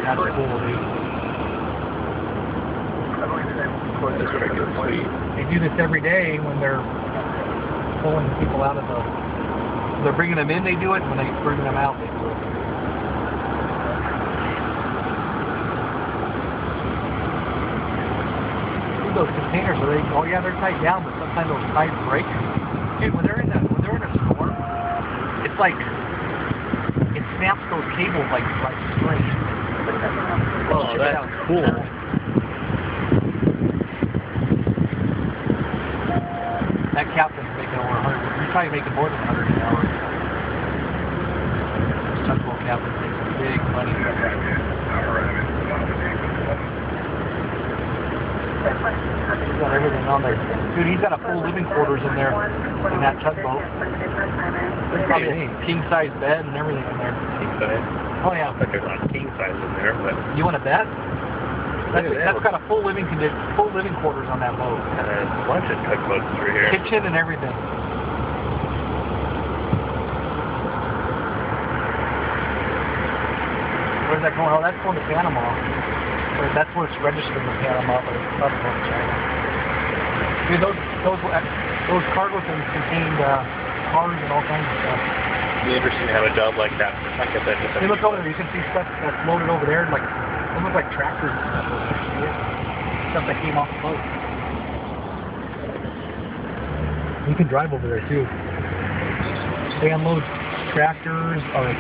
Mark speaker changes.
Speaker 1: That's cool, dude.
Speaker 2: That's what I get sweet.
Speaker 1: They do this every day when they're pulling people out of the... They're bringing them in, they do it. When they bring them out, they do it. See those containers, are they? Oh yeah, they're tied down, but sometimes those ties break. Dude, when they're in a storm, it's like it snaps those cables like string.
Speaker 2: Oh, that's cool.
Speaker 1: That captain's making over 100. He's probably making more than 100 an hour. This tugboat captain makes big money. He's got everything on there. Dude, he's got a full living quarters in there, in that tugboat. There's probably a king-size bed and everything in there.
Speaker 2: King size.
Speaker 1: Oh yeah.
Speaker 2: But there's not king size in there, but...
Speaker 1: You want a bed? That's got a full living quarters on that boat.
Speaker 2: And there's a bunch of tugboats through here.
Speaker 1: Kitchen and everything. Where's that going? Oh, that's going to Panama. That's where it's registered in Panama, but it's not going to China. Dude, those cargo things contained cars and all kinds of stuff.
Speaker 2: It'd be interesting to have a job like that. I get that.
Speaker 1: Hey, look over there. You can see stuff that's loaded over there, like almost like tractors and stuff. Stuff that came off the boat. You can drive over there too. They unload tractors or